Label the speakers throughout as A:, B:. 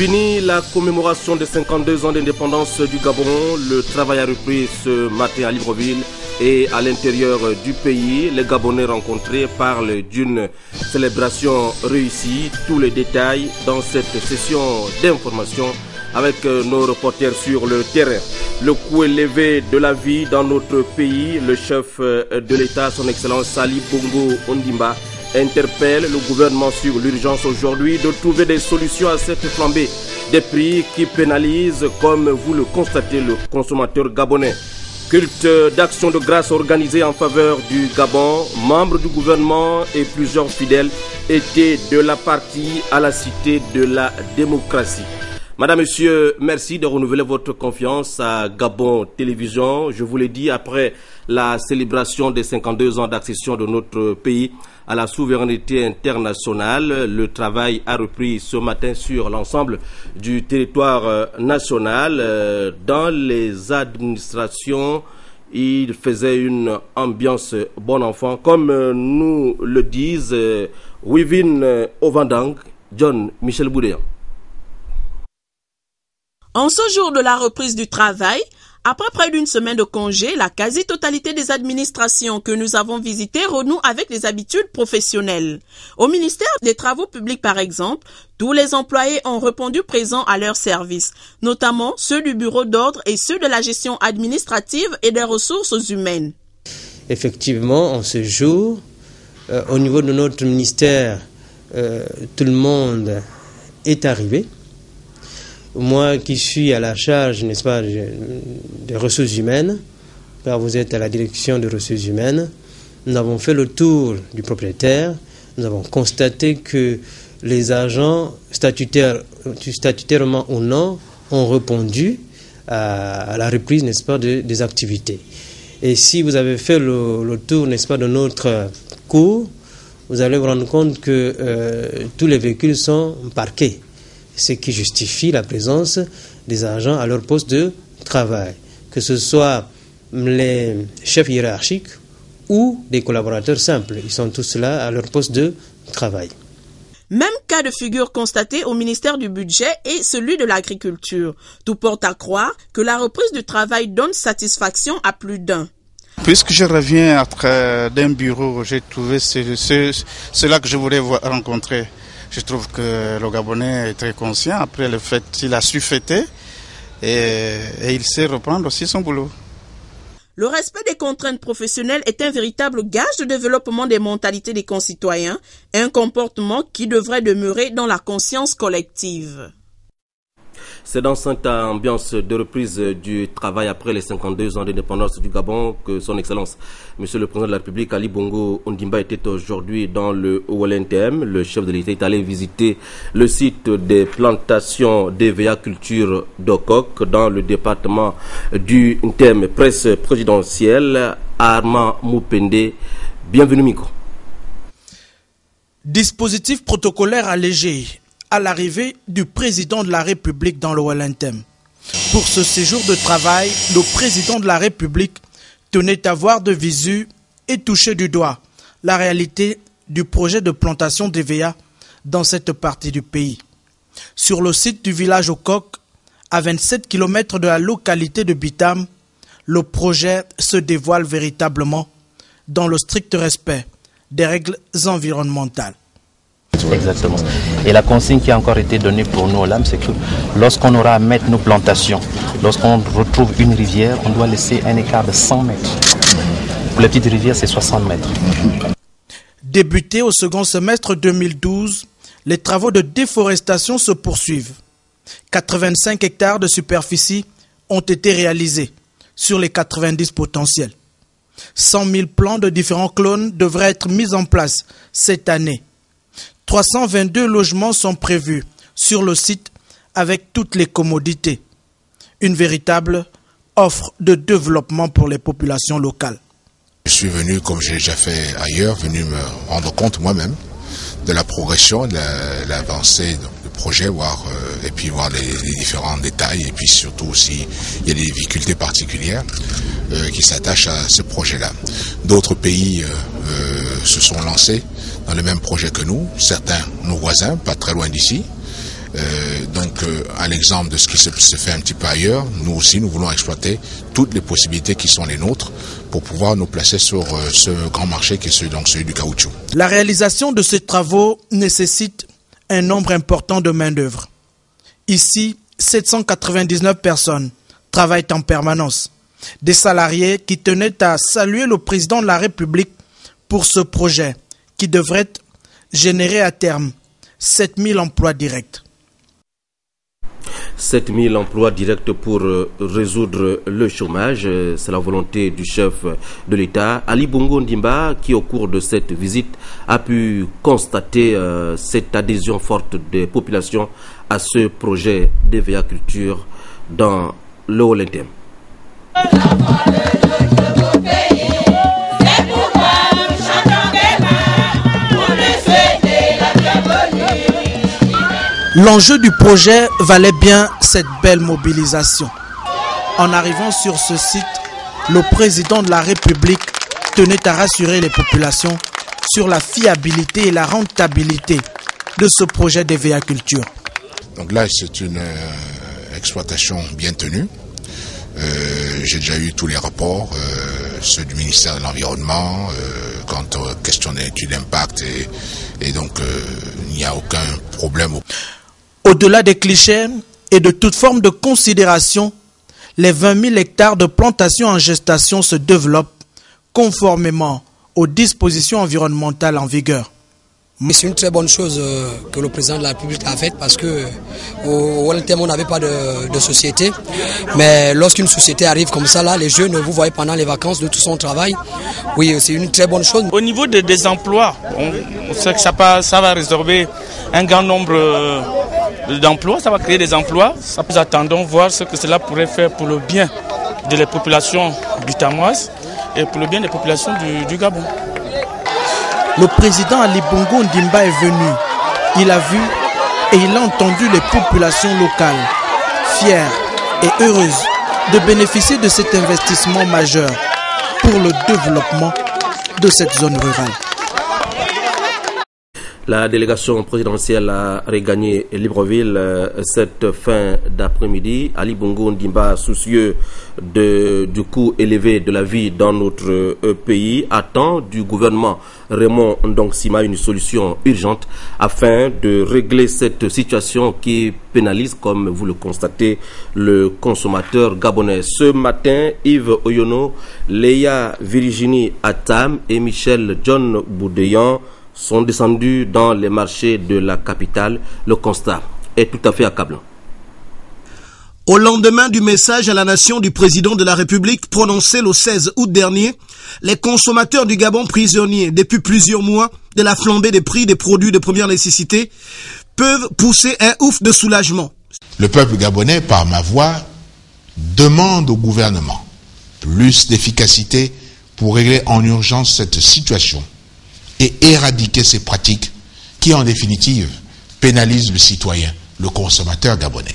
A: Fini la commémoration des 52 ans d'indépendance du Gabon. Le travail a repris ce matin à Libreville et à l'intérieur du pays. Les Gabonais rencontrés parlent d'une célébration réussie. Tous les détails dans cette session d'information avec nos reporters sur le terrain. Le coût élevé de la vie dans notre pays, le chef de l'État, son Excellence Ali Bongo Ondimba, interpelle le gouvernement sur l'urgence aujourd'hui de trouver des solutions à cette flambée des prix qui pénalisent, comme vous le constatez, le consommateur gabonais. Culte d'action de grâce organisé en faveur du Gabon, membres du gouvernement et plusieurs fidèles étaient de la partie à la Cité de la démocratie. Madame, Monsieur, merci de renouveler votre confiance à Gabon Télévision. Je vous l'ai dit, après la célébration des 52 ans d'accession de notre pays à la souveraineté internationale, le travail a repris ce matin sur l'ensemble du territoire national. Dans les administrations, il faisait une ambiance bon enfant, comme nous le disent Wivin Ovandang, John Michel Boudéan.
B: En ce jour de la reprise du travail, après près d'une semaine de congé, la quasi-totalité des administrations que nous avons visitées renoue avec les habitudes professionnelles. Au ministère des Travaux publics, par exemple, tous les employés ont répondu présents à leur service, notamment ceux du bureau d'ordre et ceux de la gestion administrative et des ressources humaines.
C: Effectivement, en ce jour, au niveau de notre ministère, tout le monde est arrivé. Moi qui suis à la charge, n'est-ce pas, des ressources humaines, car vous êtes à la direction des ressources humaines, nous avons fait le tour du propriétaire, nous avons constaté que les agents, statutairement ou non, ont répondu à la reprise, n'est-ce pas, des activités. Et si vous avez fait le tour, n'est-ce pas, de notre cours, vous allez vous rendre compte que tous les véhicules sont parqués, ce qui justifie la présence des agents à leur poste de travail, que ce soit les chefs hiérarchiques ou des collaborateurs simples. Ils sont tous là à leur poste de travail.
B: Même cas de figure constaté au ministère du Budget et celui de l'Agriculture. Tout porte à croire que la reprise du travail donne satisfaction à plus d'un.
D: Puisque je reviens après d'un bureau, j'ai trouvé ceux-là que je voulais rencontrer. Je trouve que le Gabonais est très conscient. Après le fait, il a su fêter et il sait reprendre aussi son boulot.
B: Le respect des contraintes professionnelles est un véritable gage de développement des mentalités des concitoyens, un comportement qui devrait demeurer dans la conscience collective.
A: C'est dans cette ambiance de reprise du travail après les 52 ans d'indépendance du Gabon que son Excellence, Monsieur le Président de la République, Ali Bongo Ondimba, était aujourd'hui dans le OLNTM. Le chef de l'État est allé visiter le site des plantations d'EVA Culture d'Okok dans le département du NTM. Presse présidentielle, Armand Moupende. Bienvenue, Miko.
E: Dispositif protocolaire allégé à l'arrivée du président de la République dans le OLNTM. Pour ce séjour de travail, le président de la République tenait à voir de visu et toucher du doigt la réalité du projet de plantation d'EVA dans cette partie du pays. Sur le site du village Okok, à 27 km de la localité de Bitam, le projet se dévoile véritablement dans le strict respect des règles environnementales.
F: Exactement. Et la consigne qui a encore été donnée pour nous, c'est que lorsqu'on aura à mettre nos plantations, lorsqu'on retrouve une rivière, on doit laisser un écart de 100 mètres. Pour les petites rivières, c'est 60 mètres.
E: Débutés au second semestre 2012, les travaux de déforestation se poursuivent. 85 hectares de superficie ont été réalisés sur les 90 potentiels. 100 000 plants de différents clones devraient être mis en place cette année. 322 logements sont prévus sur le site avec toutes les commodités. Une véritable offre de développement pour les populations locales.
G: Je suis venu, comme j'ai déjà fait ailleurs, venu me rendre compte moi-même de la progression, de l'avancée du projet, et puis voir les différents détails, et puis surtout aussi, il y a des difficultés particulières qui s'attachent à ce projet-là. D'autres pays se sont lancés dans le même projet que nous, certains nos voisins, pas très loin d'ici, À l'exemple de ce qui se fait un petit peu ailleurs, nous aussi, nous voulons exploiter toutes les possibilités qui sont les nôtres pour pouvoir nous placer sur ce grand marché qui est celui du caoutchouc.
E: La réalisation de ces travaux nécessite un nombre important de main-d'œuvre. Ici, 799 personnes travaillent en permanence. Des salariés qui tenaient à saluer le président de la République pour ce projet qui devrait générer à terme 7000 emplois directs.
A: 7000 emplois directs pour résoudre le chômage. C'est la volonté du chef de l'État, Ali Bongo Ndimba, qui au cours de cette visite a pu constater cette adhésion forte des populations à ce projet d'EVA Culture dans le Haut-Lenthem.
E: L'enjeu du projet valait bien cette belle mobilisation. En arrivant sur ce site, le président de la République tenait à rassurer les populations sur la fiabilité et la rentabilité de ce projet d'EVA Culture.
G: Donc là, c'est une exploitation bien tenue. J'ai déjà eu tous les rapports, ceux du ministère de l'Environnement, quant aux questions d'études d'impact et donc il n'y a aucun problème.
E: Au-delà des clichés et de toute forme de considération, les 20 000 hectares de plantations en gestation se développent conformément aux dispositions environnementales en vigueur.
H: C'est une très bonne chose que le président de la République a faite parce que au Haut-Lenthem on n'avait pas de société, mais lorsqu'une société arrive comme ça, là, les jeunes vous voyez pendant les vacances de tout son travail. Oui, c'est une très bonne chose.
I: Au niveau des emplois, on sait que ça va résorber un grand nombre d'emplois, ça va créer des emplois. Nous attendons voir ce que cela pourrait faire pour le bien de la population du Tamoise et pour le bien des populations du Gabon.
E: Le président Ali Bongo Ndimba est venu. Il a vu et il a entendu les populations locales, fières et heureuses de bénéficier de cet investissement majeur pour le développement de cette zone rurale.
A: La délégation présidentielle a regagné Libreville cette fin d'après-midi. Ali Bongo Ndimba, soucieux du coût élevé de la vie dans notre pays, attend du gouvernement Raymond Ndongsima une solution urgente afin de régler cette situation qui pénalise, comme vous le constatez, le consommateur gabonais. Ce matin, Yves Oyono, Léa Virginie Atam et Michel John Boudéan sont descendus dans les marchés de la capitale. Le constat est tout à fait accablant.
J: Au lendemain du message à la nation du président de la République prononcé le 16 août dernier, les consommateurs du Gabon prisonniers depuis plusieurs mois de la flambée des prix des produits de première nécessité peuvent pousser un ouf de soulagement.
G: Le peuple gabonais, par ma voix, demande au gouvernement plus d'efficacité pour régler en urgence cette situation et éradiquer ces pratiques qui, en définitive, pénalisent le citoyen, le consommateur gabonais.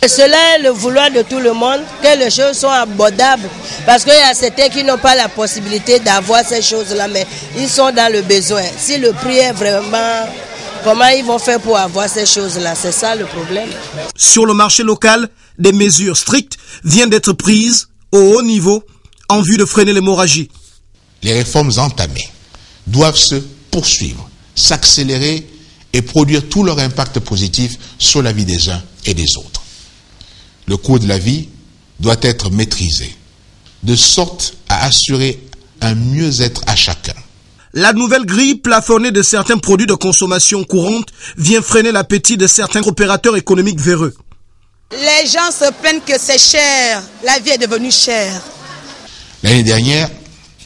K: Et cela est le vouloir de tout le monde, que les choses soient abordables, parce qu'il y a certains qui n'ont pas la possibilité d'avoir ces choses-là, mais ils sont dans le besoin. Si le prix est vraiment... Comment ils vont faire pour avoir ces choses-là? C'est ça le problème.
J: Sur le marché local, des mesures strictes viennent d'être prises au haut niveau en vue de freiner l'hémorragie.
G: Les réformes entamées doivent se poursuivre, s'accélérer et produire tout leur impact positif sur la vie des uns et des autres. Le coût de la vie doit être maîtrisé, de sorte à assurer un mieux-être à chacun.
J: La nouvelle grille plafonnée de certains produits de consommation courante vient freiner l'appétit de certains opérateurs économiques véreux.
L: Les gens se plaignent que c'est cher, la vie est devenue chère.
G: L'année dernière,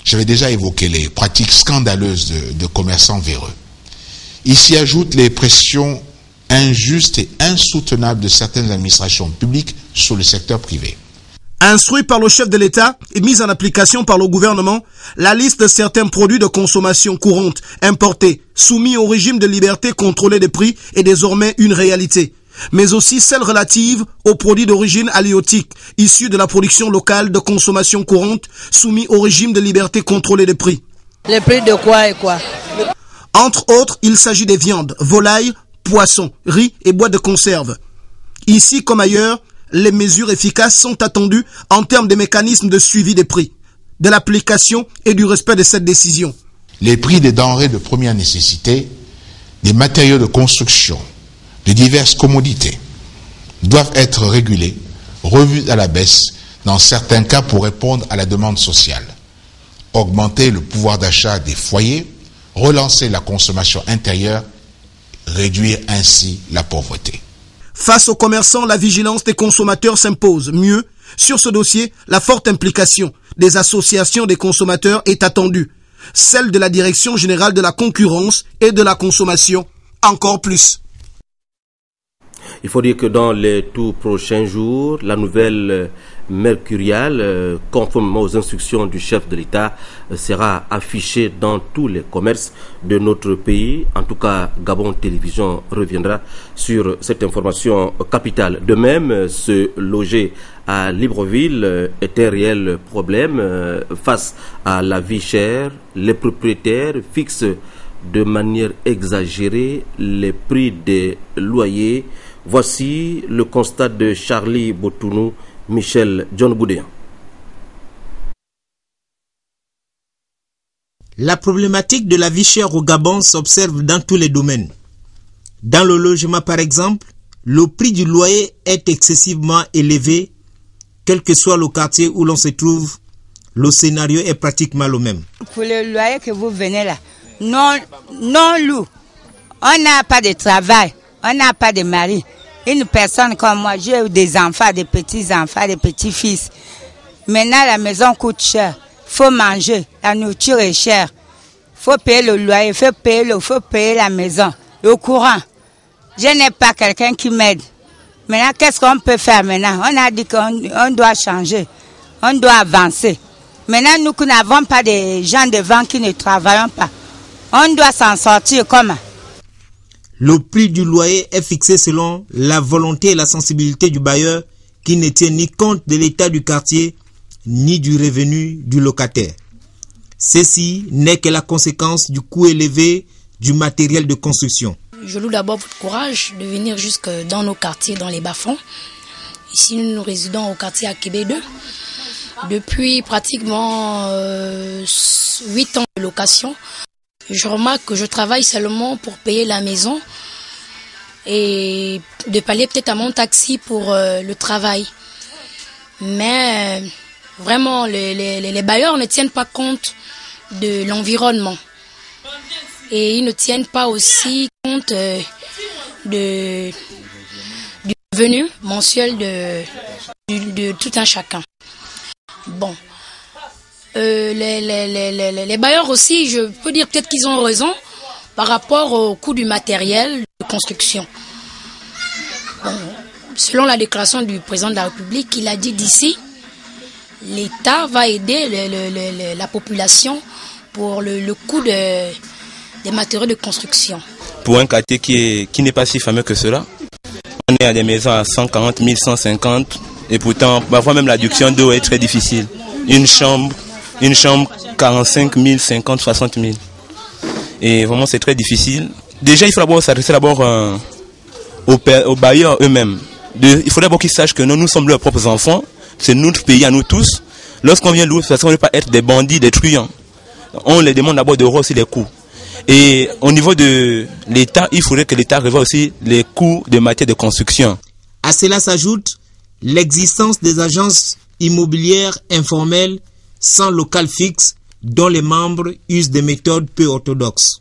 G: j'avais déjà évoqué les pratiques scandaleuses de commerçants véreux. Il s'y ajoutent les pressions injustes et insoutenables de certaines administrations publiques sur le secteur privé.
J: Instruit par le chef de l'État et mise en application par le gouvernement, la liste de certains produits de consommation courante importés, soumis au régime de liberté contrôlée des prix, est désormais une réalité. Mais aussi celle relative aux produits d'origine halieutique, issus de la production locale de consommation courante, soumis au régime de liberté contrôlée des prix.
K: Les prix de quoi et quoi?
J: Entre autres, il s'agit des viandes, volailles, poissons, riz et boîtes de conserve. Ici comme ailleurs, les mesures efficaces sont attendues en termes de mécanismes de suivi des prix, de l'application et du respect de cette décision.
G: Les prix des denrées de première nécessité, des matériaux de construction, de diverses commodités doivent être régulés, revus à la baisse, dans certains cas pour répondre à la demande sociale, augmenter le pouvoir d'achat des foyers, relancer la consommation intérieure, réduire ainsi la pauvreté.
J: Face aux commerçants, la vigilance des consommateurs s'impose. Mieux, sur ce dossier, la forte implication des associations des consommateurs est attendue. Celle de la Direction générale de la concurrence et de la consommation, encore plus.
A: Il faut dire que dans les tout prochains jours, la nouvelle mercuriale, conformément aux instructions du chef de l'État, sera affichée dans tous les commerces de notre pays. En tout cas, Gabon Télévision reviendra sur cette information capitale. De même, se loger à Libreville est un réel problème face à la vie chère. Les propriétaires fixent de manière exagérée les prix des loyers. Voici le constat de Charlie Botounou, Michel John Boudéan.
M: La problématique de la vie chère au Gabon s'observe dans tous les domaines. Dans le logement par exemple, le prix du loyer est excessivement élevé, quel que soit le quartier où l'on se trouve, le scénario est pratiquement le même.
N: Pour le loyer que vous venez là, non loup, on n'a pas de travail, on n'a pas de mari. Une personne comme moi, j'ai des enfants, des petits-enfants, des petits-fils. Maintenant, la maison coûte cher. Faut manger, la nourriture est chère. Faut payer le loyer, faut payer la maison, le courant. Je n'ai pas quelqu'un qui m'aide. Maintenant, qu'est-ce qu'on peut faire maintenant? On a dit qu'on doit changer, on doit avancer. Maintenant, nous qui n'avons pas des gens devant qui ne travaillons pas, on doit s'en sortir comment?
M: Le prix du loyer est fixé selon la volonté et la sensibilité du bailleur qui ne tient ni compte de l'état du quartier ni du revenu du locataire. Ceci n'est que la conséquence du coût élevé du matériel de construction.
O: Je loue d'abord votre courage de venir jusque dans nos quartiers, dans les bas-fonds. Ici, nous résidons au quartier Akébé 2. Depuis pratiquement 8 ans de location. Je remarque que je travaille seulement pour payer la maison et de payer peut-être à mon taxi pour le travail. Mais vraiment, les bailleurs ne tiennent pas compte de l'environnement. Et ils ne tiennent pas aussi compte du revenu mensuel de tout un chacun. Bon. Les bailleurs aussi, je peux dire peut-être qu'ils ont raison par rapport au coût du matériel de construction. Bon, selon la déclaration du président de la République, il a dit d'ici, l'État va aider la population pour le coût des matériaux de construction.
P: Pour un quartier qui n'est pas si fameux que cela, on est à des maisons à 140 000, 150 et pourtant, parfois même l'adduction d'eau est très difficile. Une chambre 45 000, 50, 60 000. Et vraiment, c'est très difficile. Déjà, il faut d'abord s'adresser aux bailleurs eux-mêmes. Il faut d'abord qu'ils sachent que nous sommes leurs propres enfants. C'est notre pays à nous tous. Lorsqu'on vient louer, on ne veut pas être des bandits, des truands. On les demande d'abord de rehausser les coûts. Et au niveau de l'État, il faudrait que l'État revoie aussi les coûts de matière de construction.
M: À cela s'ajoute l'existence des agences immobilières informelles sans local fixe dont les membres usent des méthodes peu orthodoxes.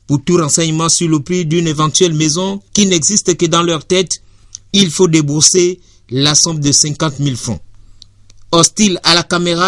M: Pour tout renseignement sur le prix d'une éventuelle maison qui n'existe que dans leur tête, il faut débourser la somme de 50 000 francs. Hostile à la caméra,